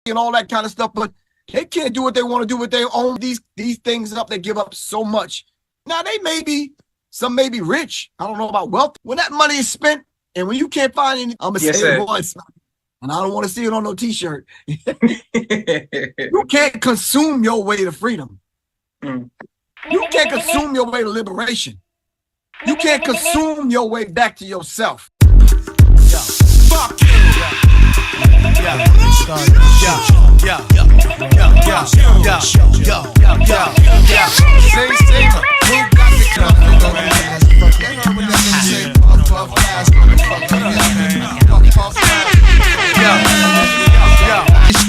and all that kind of stuff, but they can't do what they want to do with their own these things up. They give up so much. Now some may be rich. I don't know about wealth. When that money is spent, and when you can't find any, I'm gonna say it once, and I don't want to see it on no T-shirt. You can't consume your way to freedom. You can't consume your way to liberation. You can't consume your way back to yourself. Yo, fuck you.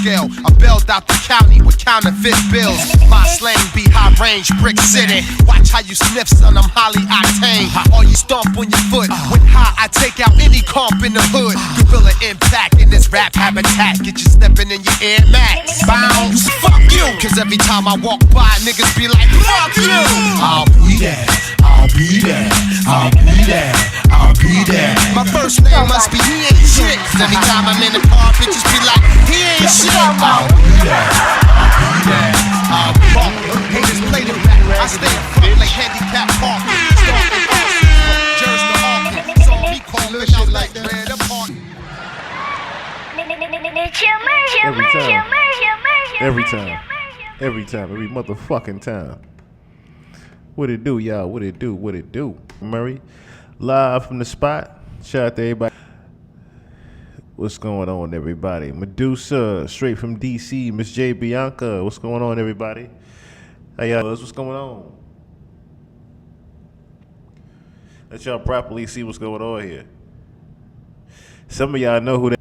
I bailed out the county with counterfeit bills. My slang be high range, brick city. Watch how you sniff, son, I'm highly octane. Or you stomp on your foot. When high, I take out any comp in the hood. Gorilla impact in this rap habitat. Get you stepping in your Air Max. Bounce, fuck you. Cause every time I walk by, niggas be like, fuck you. I'll be there, I'll be there, I'll be there, I'll be there. My first name must be he ain't shit. Cause every time I'm in the car, bitches be like, he ain't shit. I'll be there, I'll be there, I'll be there. Haters play the rap, I stay front like handicap parking. Stalking Austin, Jersey to Hawking. Saw me calling out like red apart. Every motherfucking time. What it do, y'all? What it do? Murray, live from the spot. Shout out to everybody. What's going on, everybody? Medusa, straight from DC. Miss J. Bianca, what's going on, everybody? Hey, y'all, what's going on? Let y'all properly see what's going on here. Some of y'all know who that.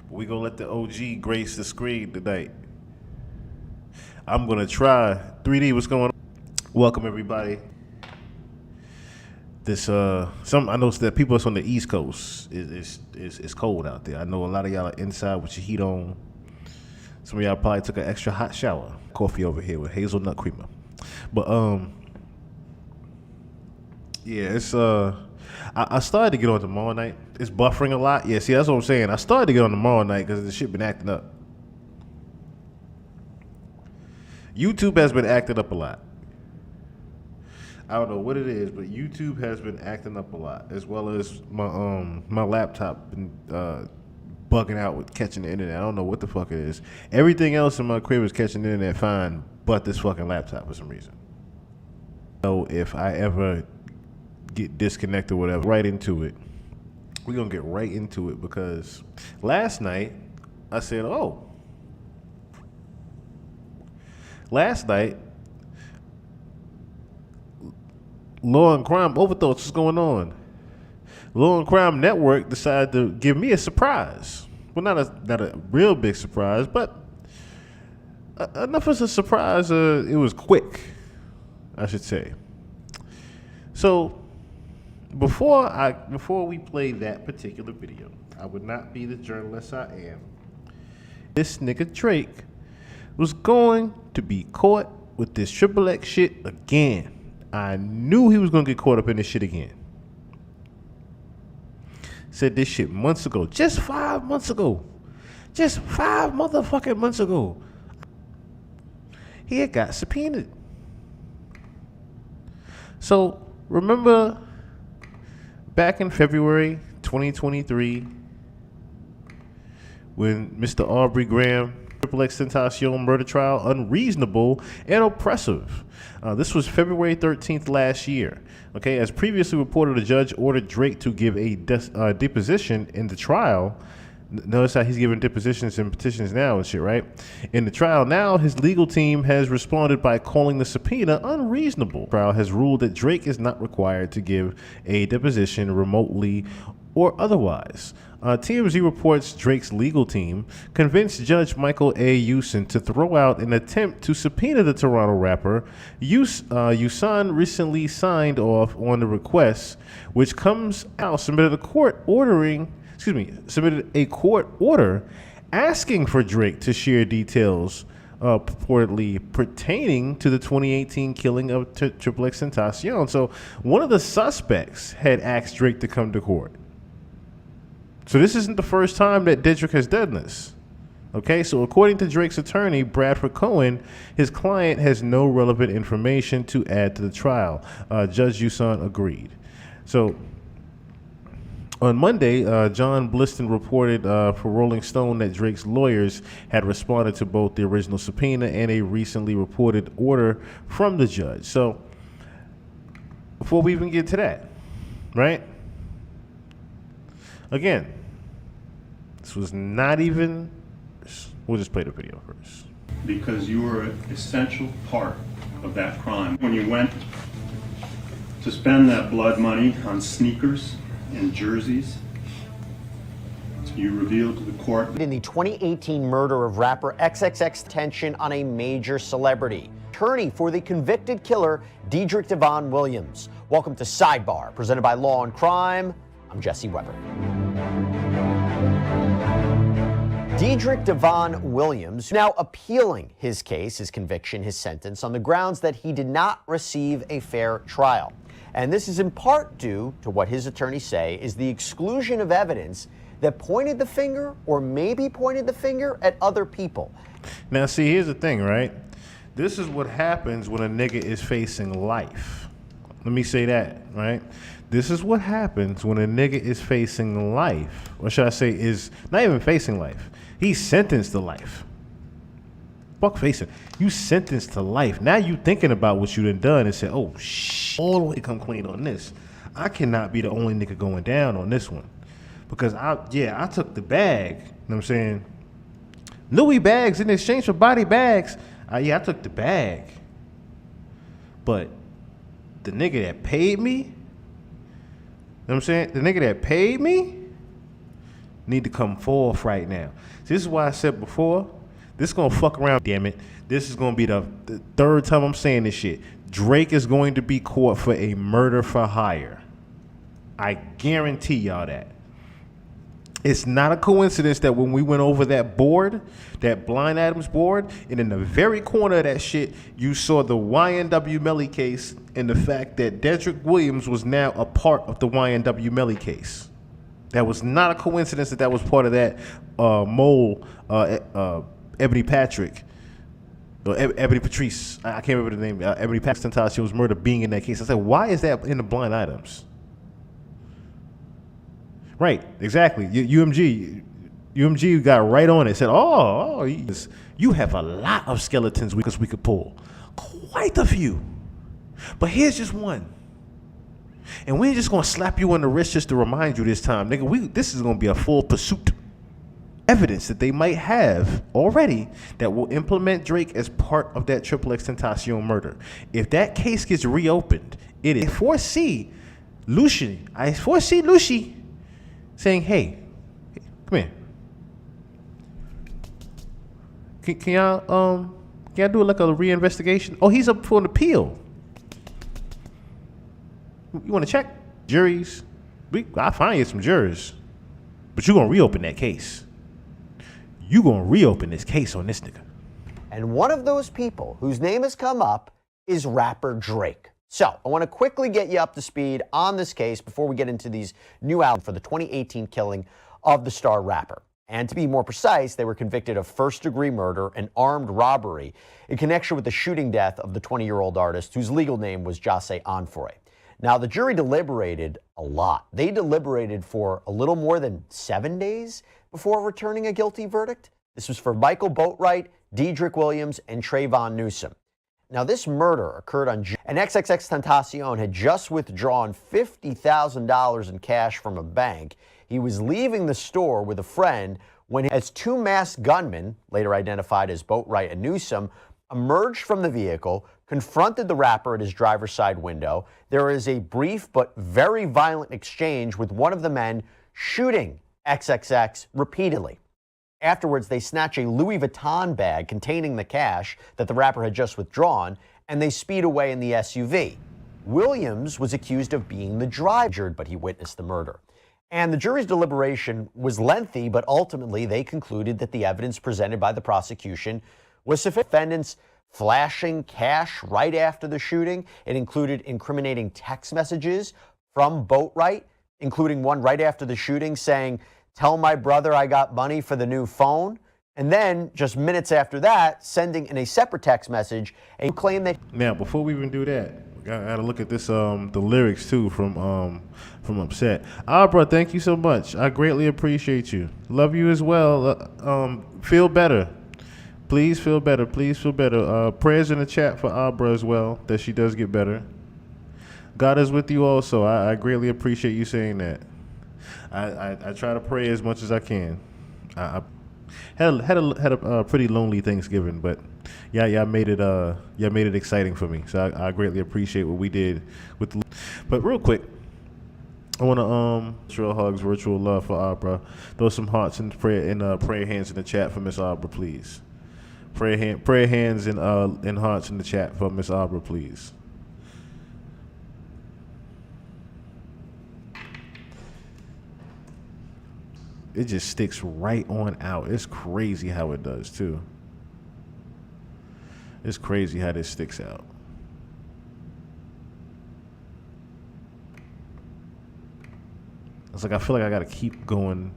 But we gonna let the OG grace the screen tonight. I'm gonna try. 3D, what's going on? Welcome, everybody. This I noticed that people that's on the East Coast is cold out there. I know a lot of y'all are inside with your heat on. Some of y'all probably took an extra hot shower. Coffee over here with hazelnut creamer. But yeah, it's I started to get on tomorrow night. It's buffering a lot. Yeah, see, that's what I'm saying. I started to get on tomorrow night because the shit been acting up. YouTube has been acting up a lot. I don't know what it is, but YouTube has been acting up a lot, as well as my laptop been bugging out with catching the internet. I don't know what the fuck it is. Everything else in my crib is catching the internet fine, but this fucking laptop for some reason. So if I ever get disconnected or whatever, right into it. We're gonna get right into it because last night I said, last night, Law and Crime Overthoughts, what's going on? Law and Crime Network decided to give me a surprise. Well, not a real big surprise, but enough as a surprise. It was quick, I should say. So before we play that particular video, I would not be the journalist I am. This nigga Drake was going to be caught with this XXX shit again. I knew he was going to get caught up in this shit again. Said this shit months ago. Just 5 months ago. Just 5 motherfucking months ago. He had got subpoenaed. So, remember back in February 2023 when Mr. Aubrey Graham XXX Tentacion murder trial unreasonable and oppressive. This was February 13th last year. Okay, as previously reported, a judge ordered Drake to give a deposition in the trial. Notice how he's giving depositions and petitions now and shit, right? In the trial now, his legal team has responded by calling the subpoena unreasonable. The trial has ruled that Drake is not required to give a deposition remotely or otherwise. TMZ reports Drake's legal team convinced Judge Michael A. Usan to throw out an attempt to subpoena the Toronto rapper. Usan recently signed off on the request, which comes out submitted a court order asking for Drake to share details purportedly pertaining to the 2018 killing of XXX Tentacion. So one of the suspects had asked Drake to come to court. So this isn't the first time that Dedrick has done this. Okay, so according to Drake's attorney, Bradford Cohen, his client has no relevant information to add to the trial. Judge Uson agreed. So on Monday, John Bliston reported for Rolling Stone that Drake's lawyers had responded to both the original subpoena and a recently reported order from the judge. So before we even get to that, right? Again, this was not even... We'll just play the video first. Because you were an essential part of that crime. When you went to spend that blood money on sneakers and jerseys, you revealed to the court. In the 2018 murder of rapper XXX, tension on a major celebrity. Attorney for the convicted killer, Dedrick Devon Williams. Welcome to Sidebar, presented by Law and Crime. I'm Jesse Weber. Dedrick Devon Williams now appealing his case, his conviction, his sentence on the grounds that he did not receive a fair trial. And this is in part due to what his attorneys say is the exclusion of evidence that pointed the finger or maybe pointed the finger at other people. Now, see, here's the thing, right? This is what happens when a nigga is facing life. Let me say that, right? This is what happens when a nigga is facing life. Or should I say is not even facing life. He's sentenced to life. Fuck facing. You sentenced to life. Now you thinking about what you done and said, oh, all the way come clean on this. I cannot be the only nigga going down on this one. Because I took the bag. You know what I'm saying? Louis bags in exchange for body bags. I took the bag. But the nigga that paid me, you know what I'm saying? The nigga that paid me need to come forth right now. This is why I said before, this is gonna fuck around, damn it. This is gonna be the third time I'm saying this shit. Drake is going to be caught for a murder for hire. I guarantee y'all that. It's not a coincidence that when we went over that board, that Blind Adams board, and in the very corner of that shit, you saw the YNW Melly case and the fact that Dedrick Williams was now a part of the YNW Melly case. That was not a coincidence that was part of that mole, Ebony Patrick, or Ebony Patrice. I can't remember the name. Ebony Patrick Tentacion's murder being in that case. I said, why is that in the Blind Items? Right, exactly. UMG got right on it. Said, you have a lot of skeletons we could pull. Quite a few. But here's just one. And we ain't just gonna slap you on the wrist just to remind you this time, nigga. This is gonna be a full pursuit. Evidence that they might have already that will implement Drake as part of that XXX murder. If that case gets reopened, it is. I foresee Lucy saying, hey, come here. Can y'all do like a reinvestigation? Oh, he's up for an appeal. You want to check? Juries. I'll find you some jurors. But you're going to reopen that case. You're going to reopen this case on this nigga. And one of those people whose name has come up is rapper Drake. So I want to quickly get you up to speed on this case before we get into these new albums for the 2018 killing of the star rapper. And to be more precise, they were convicted of first-degree murder and armed robbery in connection with the shooting death of the 20-year-old artist whose legal name was Jose Onfoy. Now, the jury deliberated a lot. They deliberated for a little more than 7 days before returning a guilty verdict. This was for Michael Boatwright, Dedrick Williams, and Trayvon Newsom. Now, this murder occurred on June, and XXXTentacion had just withdrawn $50,000 in cash from a bank. He was leaving the store with a friend when, as two masked gunmen, later identified as Boatwright and Newsom, emerged from the vehicle, confronted the rapper at his driver's side window. There is a brief but very violent exchange with one of the men shooting XXX repeatedly. Afterwards, they snatch a Louis Vuitton bag containing the cash that the rapper had just withdrawn, and they speed away in the SUV. Williams was accused of being the driver, but he witnessed the murder. And the jury's deliberation was lengthy, but ultimately they concluded that the evidence presented by the prosecution was sufficient. Defendants flashing cash right after the shooting. It included incriminating text messages from Boatwright, including one right after the shooting saying, tell my brother I got money for the new phone. And then just minutes after that, sending in a separate text message a claim that. Now, before we even do that, I gotta look at this the lyrics too from Upset. Abra, thank you so much. I greatly appreciate you. Love you as well. Feel better. Please feel better. Please feel better. Prayers in the chat for Abra as well, that she does get better. God is with you also. I greatly appreciate you saying that. I try to pray as much as I can. I had a pretty lonely Thanksgiving, but y'all made it exciting for me. So I greatly appreciate what we did with. But real quick, I want to virtual hugs, virtual love for Abra. Throw some hearts and prayer hands in the chat for Miss Abra, please. Prayer hands and hearts in the chat for Miss Abra, please. It just sticks right on out. It's crazy how it does, too. It's crazy how this sticks out. It's like I feel like I got to keep going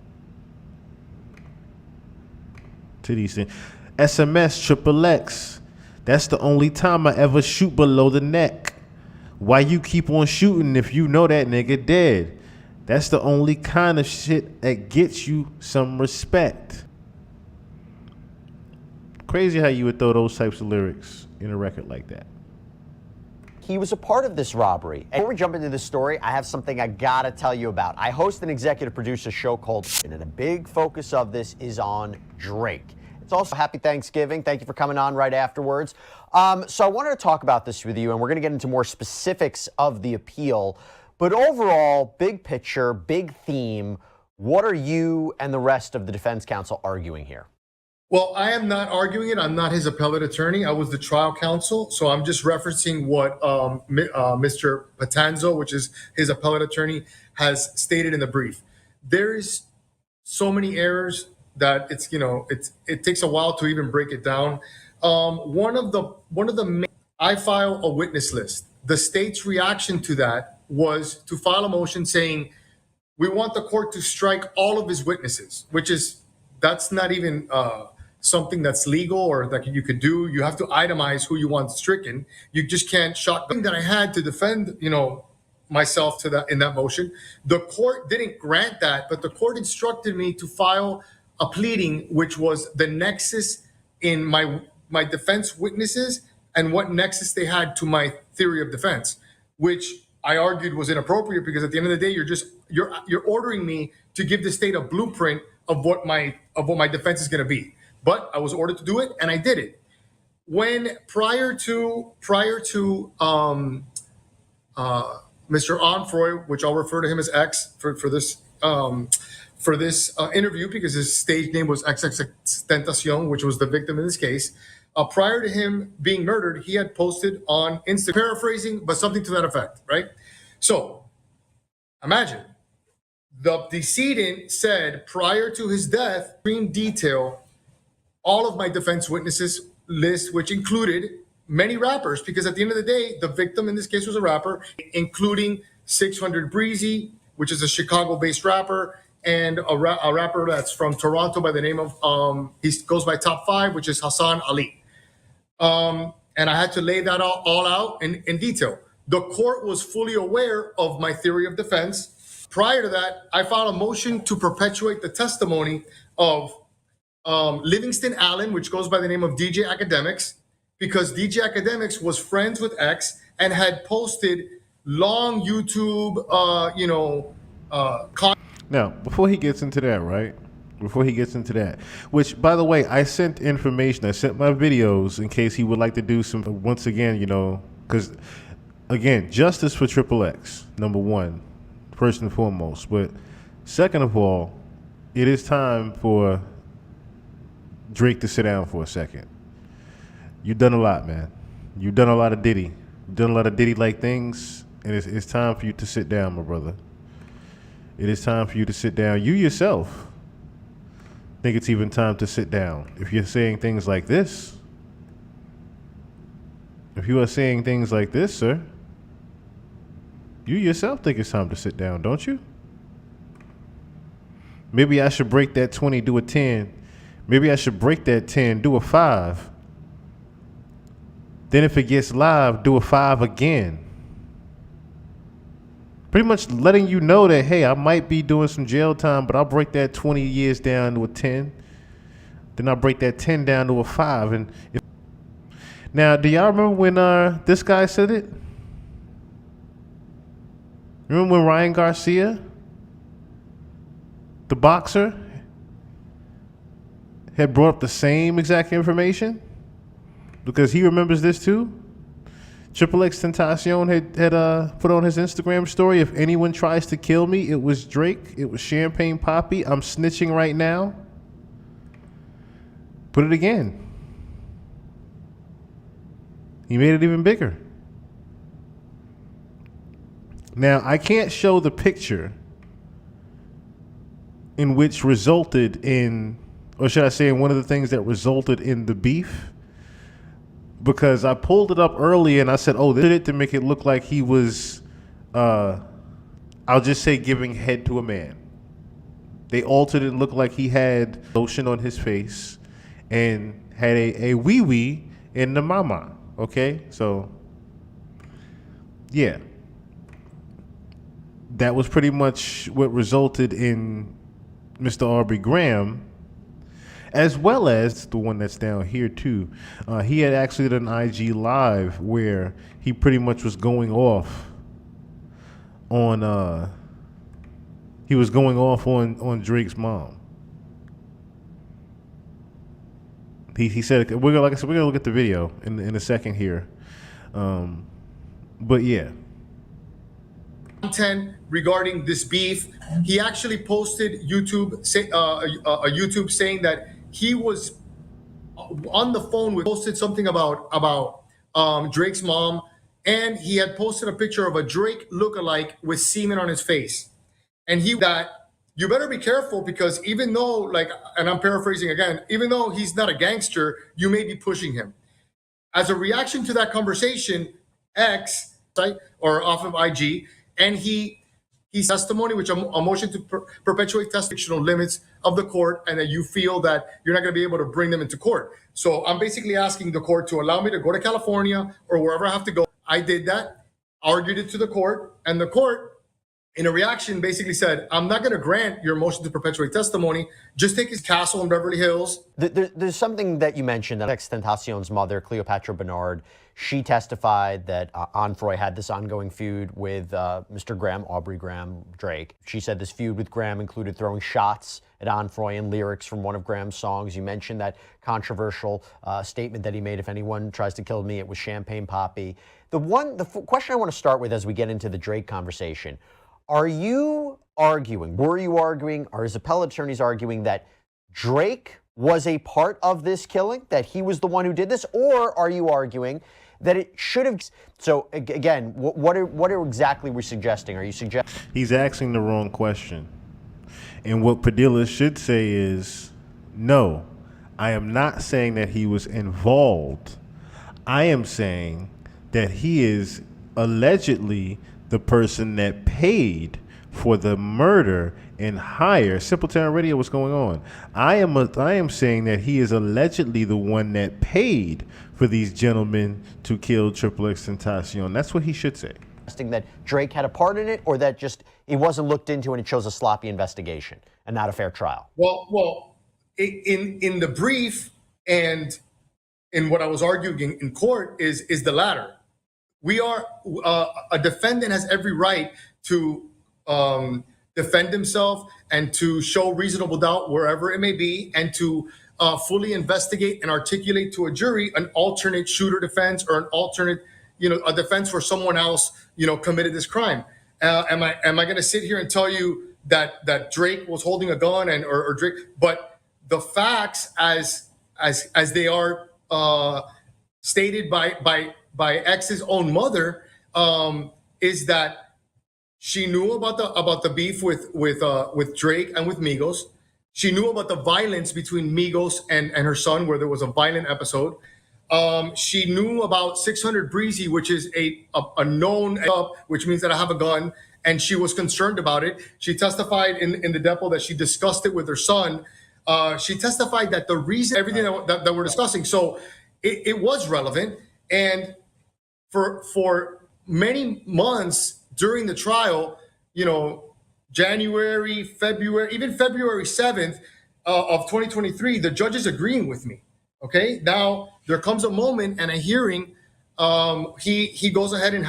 to these things. SMS, Triple X. That's the only time I ever shoot below the neck. Why you keep on shooting if you know that nigga dead? That's the only kind of shit that gets you some respect. Crazy how you would throw those types of lyrics in a record like that. He was a part of this robbery. And before we jump into this story, I have something I gotta tell you about. I host and executive produce a show called, and a big focus of this is on Drake. It's also Happy Thanksgiving. Thank you for coming on right afterwards. So I wanted to talk about this with you, and we're gonna get into more specifics of the appeal. But overall, big picture, big theme, what are you and the rest of the defense counsel arguing here? Well, I am not arguing it. I'm not his appellate attorney. I was the trial counsel. So I'm just referencing what Mr. Patanzo, which is his appellate attorney, has stated in the brief. There is so many errors that it takes a while to even break it down. One of the main, I file a witness list. The state's reaction to that was to file a motion saying, we want the court to strike all of his witnesses, that's not even something that's legal or that you could do. You have to itemize who you want stricken. You just can't shotgun. That I had to defend, myself to that in that motion. The court didn't grant that, but the court instructed me to file a pleading, which was the nexus in my defense witnesses and what nexus they had to my theory of defense, which I argued was inappropriate because at the end of the day, you're ordering me to give the state a blueprint of what my defense is going to be. But I was ordered to do it, and I did it. When prior to Mr. Onfroy, which I'll refer to him as X for this interview because his stage name was XXXTentacion, which was the victim in this case. Prior to him being murdered, he had posted on Instagram, paraphrasing, but something to that effect, right? So imagine the decedent said prior to his death, in detail, all of my defense witnesses list, which included many rappers, because at the end of the day, the victim in this case was a rapper, including 600 Breezy, which is a Chicago-based rapper, and a rapper that's from Toronto by the name of, he goes by Top 5, which is Hassan Ali. And I had to lay that all out in detail. The court was fully aware of my theory of defense. Prior to that, I filed a motion to perpetuate the testimony of Livingston Allen, which goes by the name of DJ Academics, because DJ Academics was friends with X and had posted long YouTube, Now, before he gets into that, right? Before he gets into that, which, by the way, I sent information. I sent my videos in case he would like to do some, once again, because, again, justice for Triple X, number one, first and foremost. But second of all, it is time for Drake to sit down for a second. You've done a lot, man. You've done a lot of Diddy. You've done a lot of Diddy-like things, and it's time for you to sit down, my brother. It is time for you to sit down. You yourself think it's even time to sit down. If you're saying things like this, sir, you yourself think it's time to sit down, don't you? Maybe I should break that 20, do a 10. Maybe I should break that 10, do a 5. Then if it gets live, do a 5 again. Pretty much letting you know that, hey, I might be doing some jail time, but I'll break that 20 years down to a 10. Then I'll break that 10 down to a 5. Now, do y'all remember when this guy said it? Remember when Ryan Garcia, the boxer, had brought up the same exact information? Because he remembers this too. Triple X Tentacion had put on his Instagram story, if anyone tries to kill me, it was Drake, it was Champagne Poppy, I'm snitching right now. Put it again. He made it even bigger. Now, I can't show the picture in which resulted in, or should I say, in one of the things that resulted in the beef, because I pulled it up early and I said, oh, this did it to make it look like he was, I'll just say, giving head to a man. They altered it and looked like he had lotion on his face and had a wee-wee in the mama, okay? So, yeah. That was pretty much what resulted in Mr. Aubrey Graham, as well as the one that's down here too. He had actually done an IG live where he pretty much was going off on on Drake's mom. He said, like I said, we're gonna look at the video in a second here. But yeah. Content regarding this beef. He actually posted YouTube saying that he was on the phone with, posted something about Drake's mom, and he had posted a picture of a Drake lookalike with semen on his face. And you better be careful, because even though, like, and I'm paraphrasing again, even though he's not a gangster, you may be pushing him. As a reaction to that conversation, X, or off of IG, and he's testimony, which a motion to perpetuate fictional limits of the court, and that you feel that you're not going to be able to bring them into court. So I'm basically asking the court to allow me to go to California or wherever I have to go. I did that, argued it to the court, and the court, in a reaction, basically said, I'm not going to grant your motion to perpetuate testimony. Just take his castle in Beverly Hills. There's something that you mentioned, that Tentacion's mother, Cleopatra Bernard, she testified that Onfroy had this ongoing feud with Mr. Graham, Aubrey Graham, Drake. She said this feud with Graham included throwing shots at Onfroy and lyrics from one of Graham's songs. You mentioned that controversial statement that he made, if anyone tries to kill me, it was Champagne Poppy. The question I want to start with as we get into the Drake conversation, were you arguing, are his appellate attorneys arguing that Drake was a part of this killing, that he was the one who did this, or are you arguing that it should have? So again, what exactly we're suggesting? Are you suggesting? He's asking the wrong question. And what Padilla should say is, no, I am not saying that he was involved. I am saying that he is allegedly the person that paid for the murder and hire. Simple Town Radio, what's going on? I am saying that he is allegedly the one that paid for these gentlemen to kill Triple X Tentacion. That's what he should say. That Drake had a part in it, or that just it wasn't looked into and it shows a sloppy investigation and not a fair trial? Well, in the brief and in what I was arguing in court is the latter. We are a defendant has every right to defend himself and to show reasonable doubt wherever it may be, and to fully investigate and articulate to a jury an alternate shooter defense, or an alternate, a defense where someone else, committed this crime. Am I going to sit here and tell you that Drake was holding a gun or Drake? But the facts, as they are stated by X's own mother, is that she knew about the beef with Drake and with Migos. She knew about the violence between Migos and her son, where there was a violent episode. She knew about 600 Breezy, which is a known, which means that I have a gun, and she was concerned about it. She testified in the depo that she discussed it with her son. She testified that the reason everything that we're discussing, so it was relevant. And for many months during the trial, January, February, even February 7th of 2023, the judge is agreeing with me. Okay, now there comes a moment and a hearing. He goes ahead and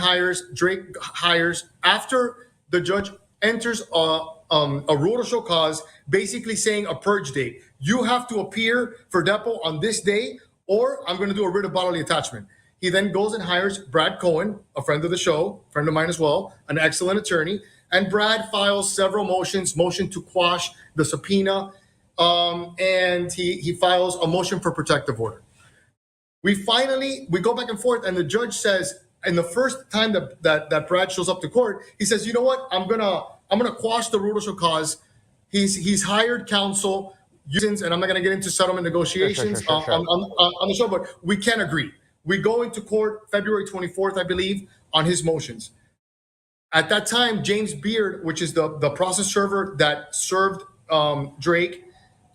Drake hires after the judge enters a rule to show cause, basically saying a purge date. You have to appear for depo on this day, or I'm going to do a writ of bodily attachment. He then goes and hires Brad Cohen, a friend of the show, friend of mine as well, an excellent attorney. And Brad files several motions, motion to quash the subpoena, and he files a motion for protective order. We go back and forth, and the judge says, in the first time that Brad shows up to court, he says, you know what, I'm gonna quash the rule to show cause. He's hired counsel, and I'm not gonna get into settlement negotiations Sure. on the show, but we can't agree. We go into court February 24th, I believe, on his motions. At that time, James Beard, which is the process server that served Drake,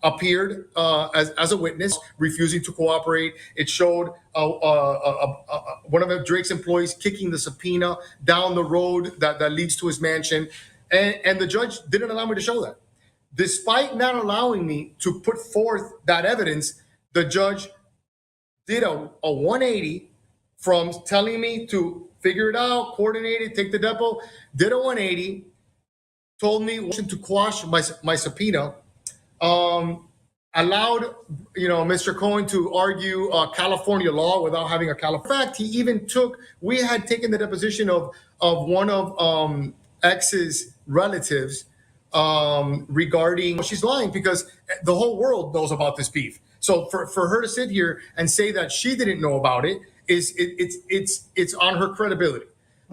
appeared as a witness, refusing to cooperate. It showed one of Drake's employees kicking the subpoena down the road that leads to his mansion. And the judge didn't allow me to show that. Despite not allowing me to put forth that evidence, the judge did a 180 from telling me to figure it out, coordinate it, take the depo, did a 180, told me to quash my subpoena, allowed Mr. Cohen to argue California law without having a California. In fact, he even we had taken the deposition of one of X's relatives regarding, she's lying because the whole world knows about this beef. So for her to sit here and say that she didn't know about it, it's on her credibility.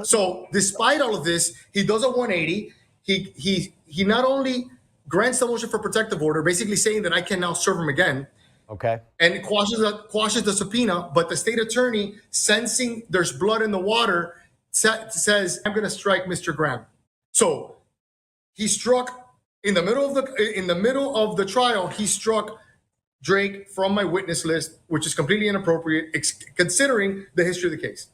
So despite all of this, he does a 180. He not only grants the motion for protective order, basically saying that I can now serve him again. Okay. And quashes the subpoena, but the state attorney, sensing there's blood in the water, says, I'm going to strike Mr. Graham. So he struck in the middle of the trial. He struck Drake from my witness list, which is completely inappropriate, considering the history of the case.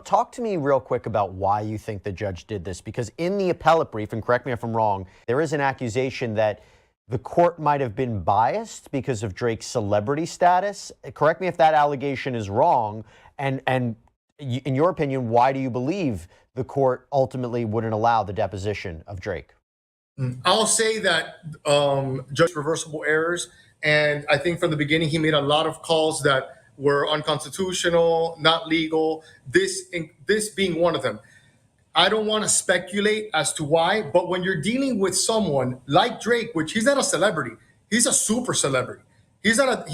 Talk to me real quick about why you think the judge did this, because in the appellate brief, and correct me if I'm wrong, there is an accusation that the court might have been biased because of Drake's celebrity status. Correct me if that allegation is wrong. And in your opinion, why do you believe the court ultimately wouldn't allow the deposition of Drake? I'll say that judge reversible errors. And I think from the beginning, he made a lot of calls that were unconstitutional, not legal, this being one of them. I don't want to speculate as to why, but when you're dealing with someone like Drake, which he's not a celebrity, he's a super celebrity. He's like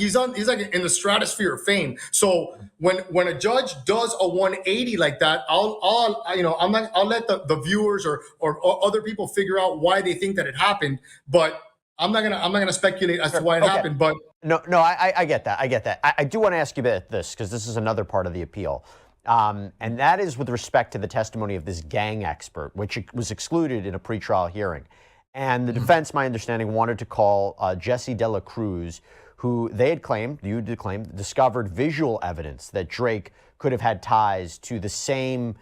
in the stratosphere of fame. So when a judge does a 180 like that, I'll let the viewers or other people figure out why they think that it happened, but I'm not gonna speculate as to why it happened. But no, I get that. I do want to ask you about this because this is another part of the appeal. And that is with respect to the testimony of this gang expert, which was excluded in a pretrial hearing. And the defense, my understanding, wanted to call Jesse De La Cruz, who they had claimed, discovered visual evidence that Drake could have had ties to the same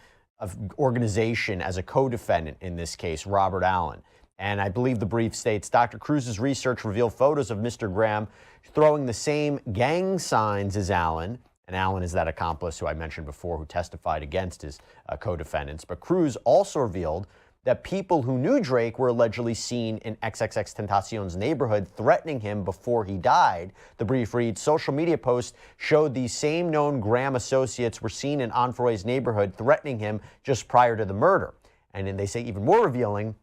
organization as a co-defendant in this case, Robert Allen. And I believe the brief states, Dr. Cruz's research revealed photos of Mr. Graham throwing the same gang signs as Allen. And Allen is that accomplice who I mentioned before who testified against his co-defendants. But Cruz also revealed that people who knew Drake were allegedly seen in XXXTentacion's neighborhood threatening him before he died. The brief reads, social media posts showed these same known Graham associates were seen in Onfroy's neighborhood threatening him just prior to the murder. And then they say even more revealing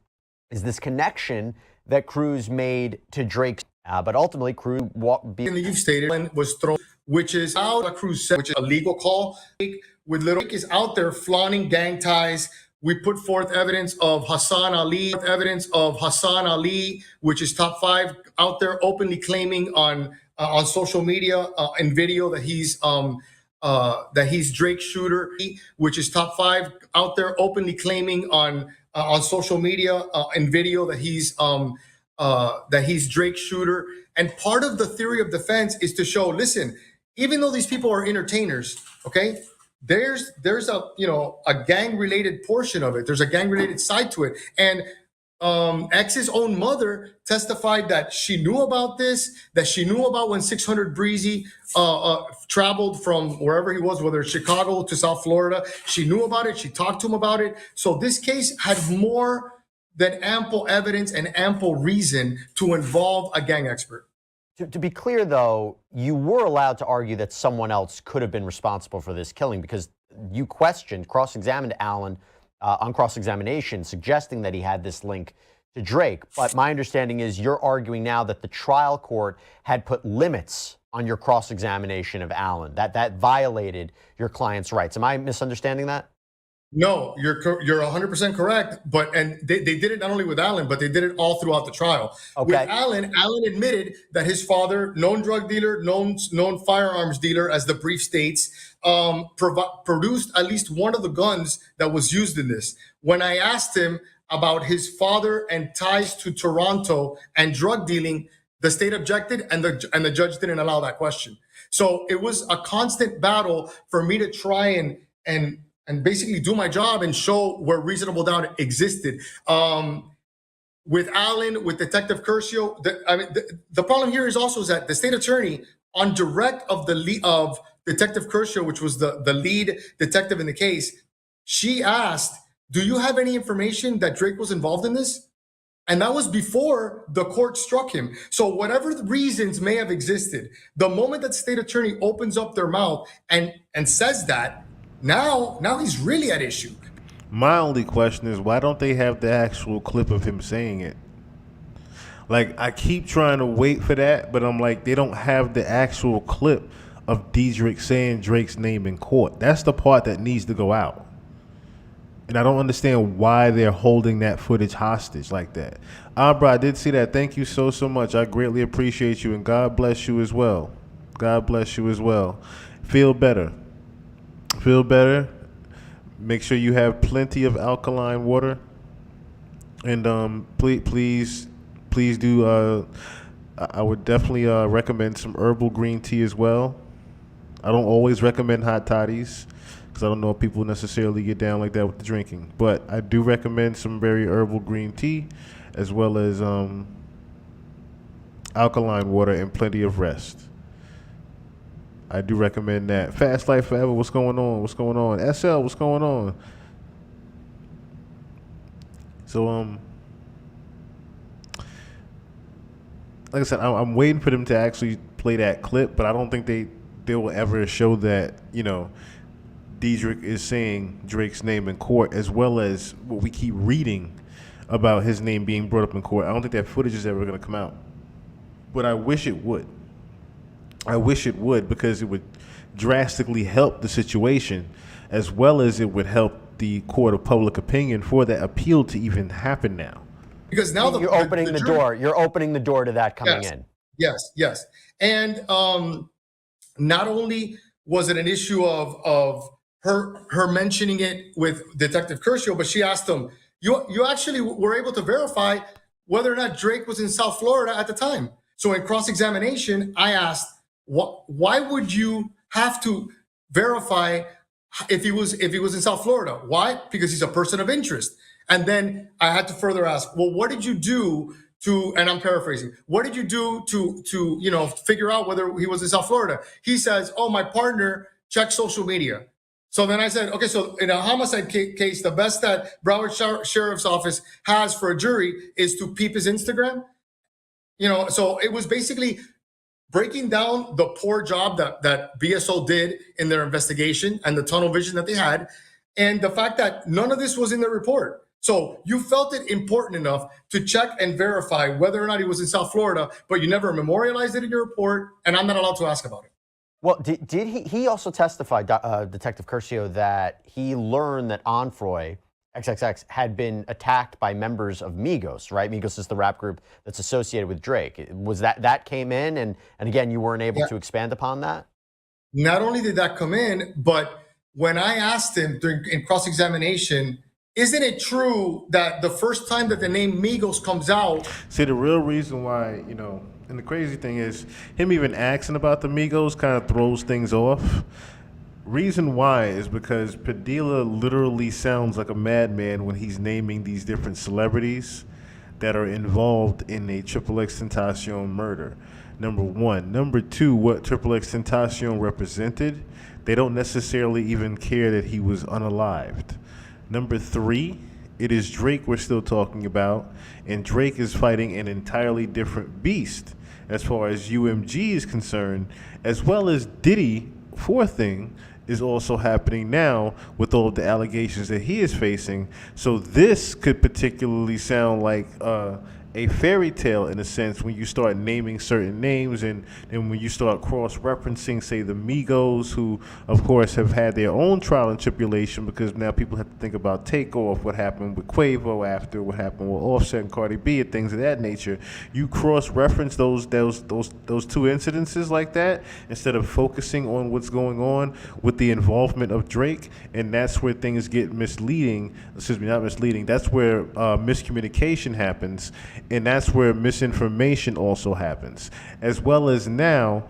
is this connection that Cruz made to Drake. But ultimately, Cruz you've stated was thrown, which is how Cruz said, which is a legal call. With Little Drake is out there flaunting gang ties. We put forth evidence of Hassan Ali, which is top 5 out there openly claiming on social media and video that he's Drake's shooter, which is top 5 out there openly claiming on on social media and video that he's Drake's shooter. And part of the theory of defense is to show, listen, even though these people are entertainers, okay, there's a a gang related portion of it. There's a gang related side to it. And X's own mother testified that she knew about this, that she knew about when 600 Breezy traveled from wherever he was, whether it's Chicago to South Florida. She knew about it. She talked to him about it. So this case had more than ample evidence and ample reason to involve a gang expert. To be clear, though, you were allowed to argue that someone else could have been responsible for this killing because you cross-examined Allen on cross-examination, suggesting that he had this link to Drake. But my understanding is you're arguing now that the trial court had put limits on your cross-examination of Allen, that violated your client's rights. Am I misunderstanding that? No, you're 100% correct. And they did it not only with Allen, but they did it all throughout the trial. Okay. With Allen admitted that his father, known drug dealer, known firearms dealer, as the brief states, produced at least one of the guns that was used in this. When I asked him about his father and ties to Toronto and drug dealing, the state objected, and the judge didn't allow that question. So it was a constant battle for me to try and basically do my job and show where reasonable doubt existed. With Allen, with Detective Curcio, the problem here is also that the state attorney, on direct of Detective Curcio, which was the lead detective in the case, she asked, "Do you have any information that Drake was involved in this?" And that was before the court struck him. So whatever the reasons may have existed, the moment that state attorney opens up their mouth and says that, now he's really at issue. My only question is, why don't they have the actual clip of him saying it? Like, I keep trying to wait for that, but I'm like, they don't have the actual clip of Diedrich saying Drake's name in court. That's the part that needs to go out. And I don't understand why they're holding that footage hostage like that. Bro, I did see that. Thank you so much. I greatly appreciate you, and God bless you as well. God bless you as well. Feel better. Feel better. Make sure you have plenty of alkaline water. And please do. I would definitely recommend some herbal green tea as well. I don't always recommend hot toddies because I don't know if people necessarily get down like that with the drinking. But I do recommend some very herbal green tea as well as alkaline water and plenty of rest. I do recommend that. Fast Life Forever, what's going on? What's going on? SL, what's going on? So, like I said, I'm waiting for them to actually play that clip, but I don't think they will ever show that, Diedrich is saying Drake's name in court, as well as what we keep reading about his name being brought up in court. I don't think that footage is ever going to come out. But I wish it would. I wish it would, because it would drastically help the situation, as well as it would help the court of public opinion for that appeal to even happen now. Because now you're opening the door. You're opening the door to that coming in. Yes. And not only was it an issue of her mentioning it with Detective Curcio, but she asked him, you actually were able to verify whether or not Drake was in South Florida at the time. So in cross-examination, I asked, why would you have to verify if he was in South Florida? Why? Because he's a person of interest. And then I had to further ask, well, what did you do to, and I'm paraphrasing, what did you do to figure out whether he was in South Florida? He says, oh, my partner checked social media. So then I said, okay, so in a homicide case, the best that Broward Sheriff's Office has for a jury is to peep his Instagram. So it was basically breaking down the poor job that BSO did in their investigation and the tunnel vision that they had, and the fact that none of this was in the report. So you felt it important enough to check and verify whether or not he was in South Florida, but you never memorialized it in your report, and I'm not allowed to ask about it. Well, did he also testified, Detective Curcio, that he learned that Onfroy, XXX, had been attacked by members of Migos, right? Migos is the rap group that's associated with Drake. Was that came in, and again, you weren't able to expand upon that? Not only did that come in, but when I asked him in cross-examination isn't it true that the first time that the name Migos comes out? See, the real reason why, and the crazy thing is, him even asking about the Migos kind of throws things off. Reason why is because Padilla literally sounds like a madman when he's naming these different celebrities that are involved in a Triple X Tentacion murder. Number one. Number two, what Triple X Tentacion represented, they don't necessarily even care that he was unalived. Number three, it is Drake we're still talking about, and Drake is fighting an entirely different beast as far as UMG is concerned, as well as Diddy, fourth thing, is also happening now with all of the allegations that he is facing. So this could particularly sound like a fairy tale in a sense when you start naming certain names and when you start cross-referencing, say, the Migos, who, of course, have had their own trial and tribulation because now people have to think about Takeoff, what happened with Quavo after, what happened with Offset and Cardi B and things of that nature. You cross-reference those two incidences like that instead of focusing on what's going on with the involvement of Drake, and that's where things get misleading. Excuse me, not misleading. That's where miscommunication happens. And that's where misinformation also happens. As well as now,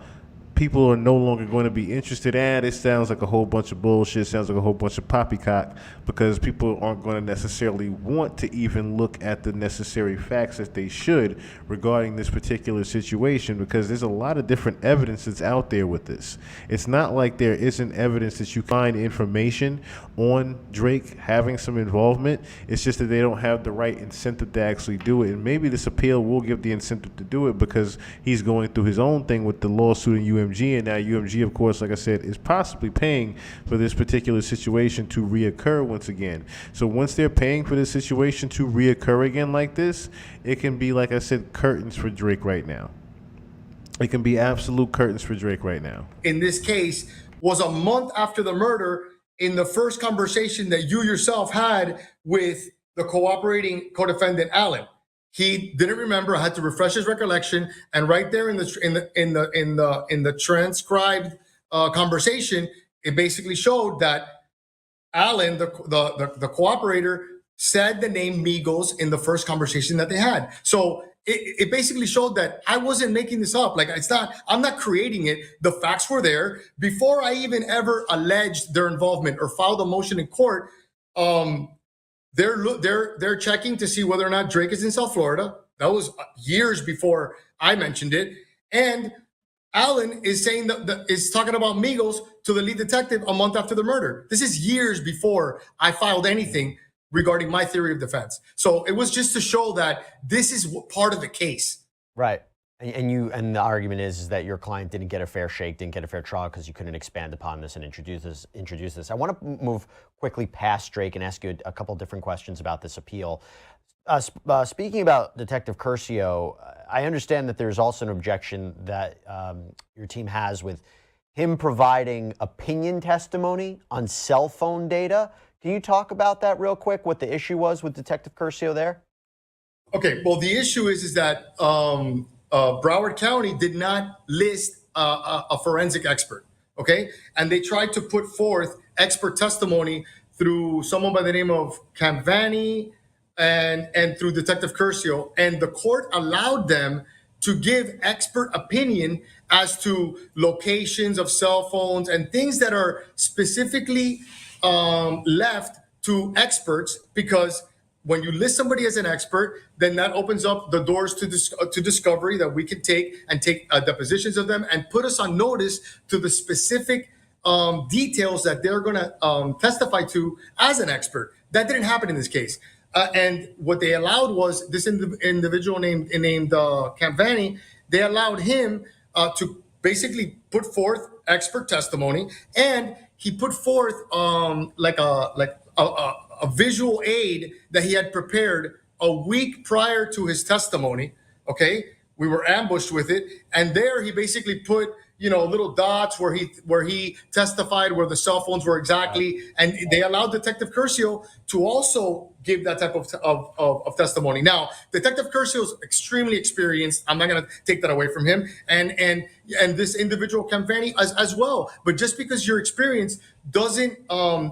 people are no longer going to be interested. It sounds like a whole bunch of bullshit, sounds like a whole bunch of poppycock, because people aren't going to necessarily want to even look at the necessary facts that they should regarding this particular situation, because there's a lot of different evidence that's out there with this. It's not like there isn't evidence that you find information on Drake having some involvement. It's just that they don't have the right incentive to actually do it. And maybe this appeal will give the incentive to do it because he's going through his own thing with the lawsuit in UMG. And now UMG, of course, like I said, is possibly paying for this particular situation to reoccur once again. So once they're paying for this situation to reoccur again like this, it can be, like I said, curtains for Drake right now. It can be absolute curtains for Drake right now. In this case, was a month after the murder, in the first conversation that you yourself had with the cooperating co-defendant Allen. He didn't remember. I had to refresh his recollection, and right there in the transcribed conversation, it basically showed that Allen, the cooperator, said the name Migos in the first conversation that they had. So it basically showed that I wasn't making this up. Like, I'm not creating it. The facts were there before I even ever alleged their involvement or filed a motion in court. They're checking to see whether or not Drake is in South Florida. That was years before I mentioned it. And Allen is saying is talking about Migos to the lead detective a month after the murder. This is years before I filed anything regarding my theory of defense. So it was just to show that this is part of the case. Right. And the argument is that your client didn't get a fair shake, didn't get a fair trial because you couldn't expand upon this and introduce this. I want to move quickly past Drake and ask you a couple different questions about this appeal. Speaking about Detective Curcio, I understand that there's also an objection that your team has with him providing opinion testimony on cell phone data. Can you talk about that real quick, what the issue was with Detective Curcio there? Okay, well, the issue is that Broward County did not list a forensic expert, okay? And they tried to put forth expert testimony through someone by the name of Campvani and through Detective Curcio. And the court allowed them to give expert opinion as to locations of cell phones and things that are specifically left to experts, because when you list somebody as an expert, then that opens up the doors to discovery that we can take depositions of them and put us on notice to the specific details that they're going to testify to as an expert. That didn't happen in this case. And what they allowed was this individual named Campvani. They allowed him to basically put forth expert testimony, and he put forth a visual aid that he had prepared a week prior to his testimony. Okay, we were ambushed with it, and there he basically put little dots where he testified where the cell phones were exactly, and they allowed Detective Curcio to also give that type of testimony. Now, Detective Curcio is extremely experienced. I'm not going to take that away from him, and this individual Campani as well. But just because you're experienced doesn't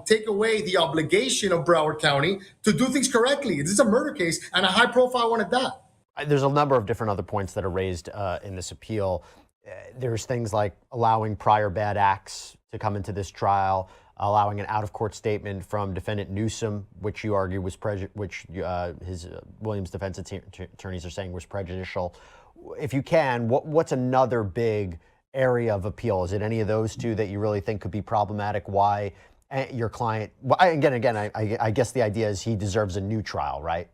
take away the obligation of Broward County to do things correctly. This is a murder case and a high-profile one at that. There's a number of different other points that are raised in this appeal. There's things like allowing prior bad acts to come into this trial, allowing an out-of-court statement from defendant Newsom, which you argue was his Williams defense attorneys are saying was prejudicial. If you can, what's another big area of appeal? Is it any of those two that you really think could be problematic? Why your client? I guess the idea is he deserves a new trial, right?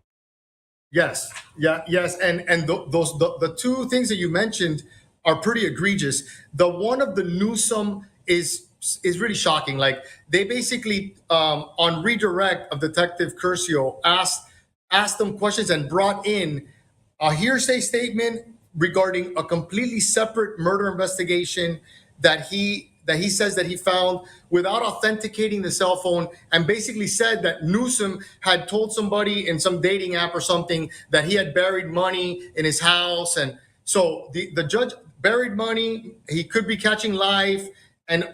Yes, yes, and the two things that you mentioned are pretty egregious. The one of the Newsom is really shocking. Like, they basically on redirect of Detective Curcio asked them questions and brought in a hearsay statement regarding a completely separate murder investigation that he says that he found without authenticating the cell phone, and basically said that Newsom had told somebody in some dating app or something that he had buried money in his house. And so the judge buried money, he could be catching life, and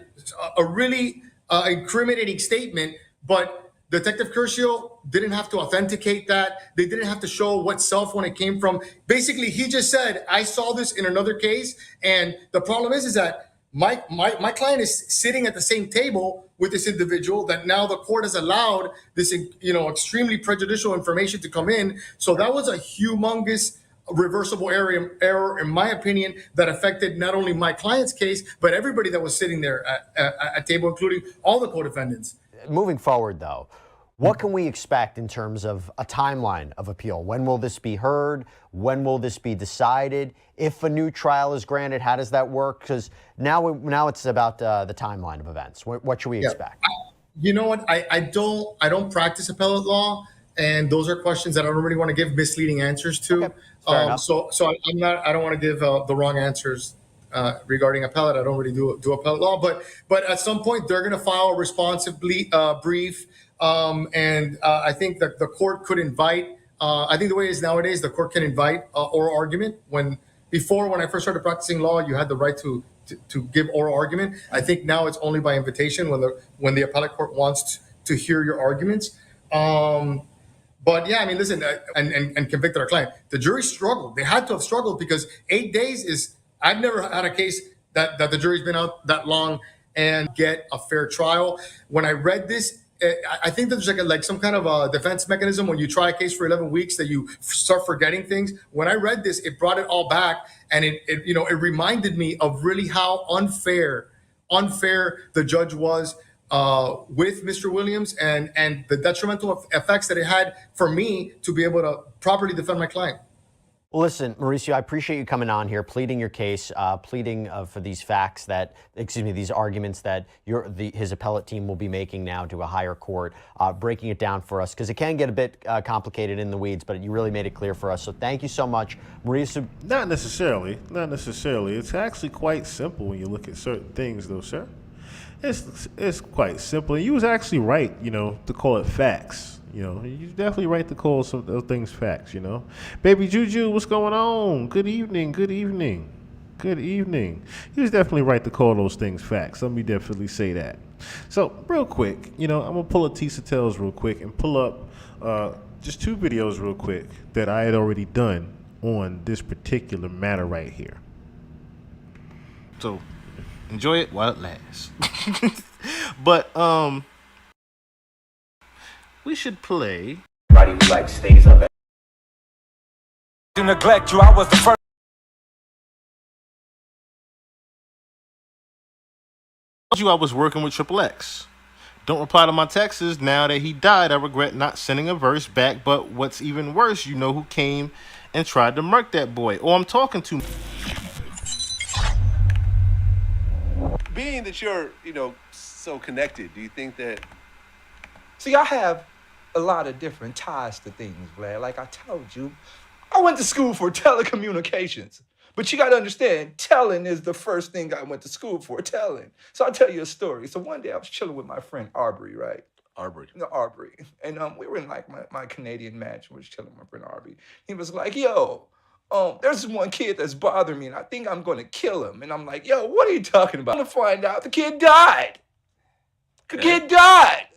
a really incriminating statement. But Detective Curcio didn't have to authenticate that. They didn't have to show what cell phone it came from. Basically, he just said, I saw this in another case. And the problem is that my client is sitting at the same table with this individual that now the court has allowed this, extremely prejudicial information to come in. So that was a humongous reversible error, in my opinion, that affected not only my client's case, but everybody that was sitting there at table, including all the co-defendants. Moving forward, though, what can we expect in terms of a timeline of appeal? When will this be heard? When will this be decided? If a new trial is granted, how does that work? Because now it's about the timeline of events. What should we expect? You know what? I don't practice appellate law, and those are questions that I don't really want to give misleading answers to. Okay. So I don't want to give the wrong answers regarding appellate. I don't really do appellate law, but at some point they're going to file a responsive brief. And I think that the court could invite, I think the way it is nowadays, the court can invite oral argument. When I first started practicing law, you had the right to give oral argument. I think now it's only by invitation when the appellate court wants to hear your arguments. But yeah, I mean, listen, and convicted our client. The jury struggled. They had to have struggled because 8 days I've never had a case that the jury's been out that long and get a fair trial. When I read this, I think there's like some kind of a defense mechanism when you try a case for 11 weeks that you start forgetting things. When I read this, it brought it all back, and it reminded me of really how unfair the judge was with Mr. Williams, and the detrimental effects that it had for me to be able to properly defend my client. Well, listen, Mauricio, I appreciate you coming on here, pleading your case, pleading for these these arguments that his appellate team will be making now to a higher court, breaking it down for us, because it can get a bit complicated in the weeds, but you really made it clear for us. So thank you so much, Mauricio. Not necessarily. It's actually quite simple when you look at certain things, though, sir. It's quite simple. You was actually right, to call it facts. You're definitely right to call some of those things facts, Baby Juju, what's going on? Good evening. He was definitely right to call those things facts. Let me definitely say that. So, real quick, I'm going to pull a Tisa Tells real quick and pull up just 2 videos real quick that I had already done on this particular matter right here. So, enjoy it while it lasts. But, we should play. Everybody who stays up. To neglect you, I was the first. I was working with Triple X. Don't reply to my texts. Now that he died, I regret not sending a verse back. But what's even worse, you know who came and tried to murk that boy. Or I'm talking to. Being that you're, so connected, do you think that? See, I have a lot of different ties to things, Vlad. Like I told you, I went to school for telecommunications. But you got to understand, telling is the first thing I went to school for, telling. So I'll tell you a story. So one day I was chilling with my friend Arbery, right? Arbery. No, Arbery. And we were in like my Canadian match. We was chilling with my friend Arbery. He was like, yo, there's this one kid that's bothering me, and I think I'm going to kill him. And I'm like, yo, what are you talking about? I'm going to find out the kid died. The kid died.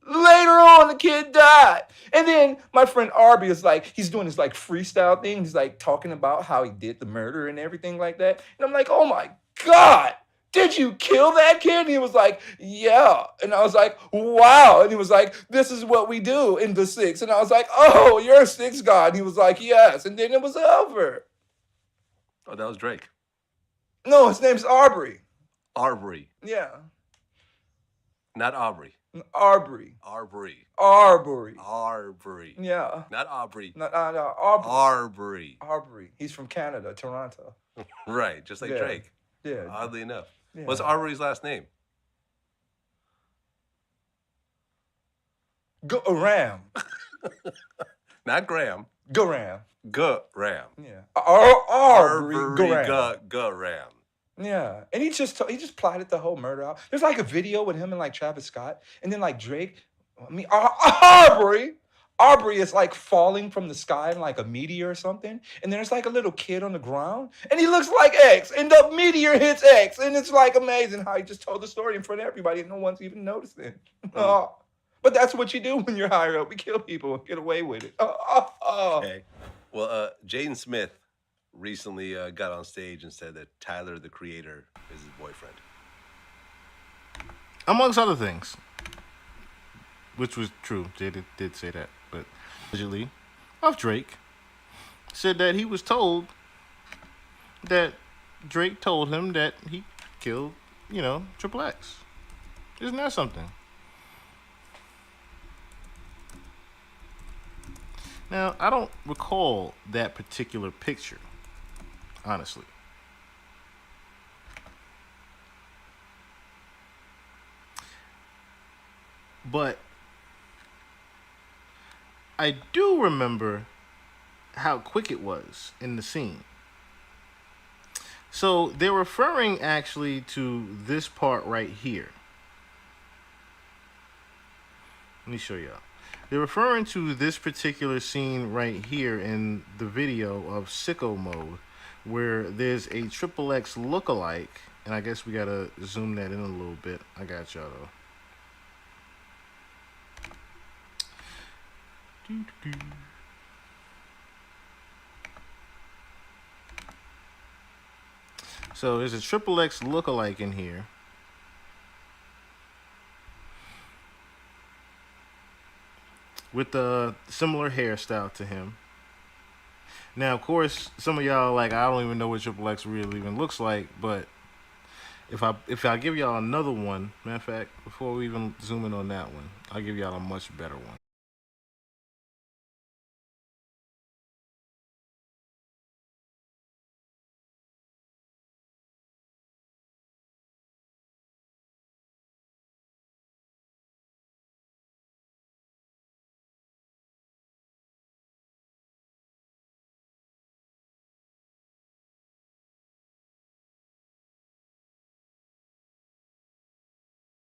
Later on, the kid died. And then my friend Arby is like, he's doing this like freestyle thing. He's like talking about how he did the murder and everything like that. And I'm like, oh my God, did you kill that kid? And he was like, yeah. And I was like, wow. And he was like, this is what we do in the six. And I was like, oh, you're a six god. And he was like, yes. And then it was over. Oh, that was Drake. No, his name's Arbery. Arbery. Yeah. Not Aubrey. Arbery. Arbery. Arbery. Arbery. Yeah. Not Aubrey. No, Arbery. Arbery. Arbery. He's from Canada, Toronto. Right, just like Yeah. Drake. Yeah. Oddly enough. Yeah. What's Arbery's last name? Ram. Not Graham. Ram. Ram. Yeah. Arbery. Ram. Ram. Yeah, and he just plotted the whole murder out. There's like a video with him and like Travis Scott, and then like Drake. I mean, Arbery is like falling from the sky in like a meteor or something, and there's like a little kid on the ground, and he looks like X, and the meteor hits X, and it's like amazing how he just told the story in front of everybody, and no one's even noticing. But that's what you do when you're higher up. We kill people and get away with it. Okay. Well, Jaden Smith recently got on stage and said that Tyler, the Creator, is his boyfriend. Amongst other things, which was true. Jada did say that, but allegedly of Drake said that he was told that Drake told him that he killed, Triple X. Isn't that something? Now, I don't recall that particular picture, honestly. But I do remember how quick it was in the scene. So they're referring actually to this part right here. Let me show y'all. They're referring to this particular scene right here in the video of Sicko Mode, where there's a Triple X lookalike, and I guess we gotta zoom that in a little bit. I got y'all though. So there's a Triple X lookalike in here. With a similar hairstyle to him. Now, of course, some of y'all are like, I don't even know what Triple X really even looks like, but if I give y'all another one, matter of fact, before we even zoom in on that one, I'll give y'all a much better one.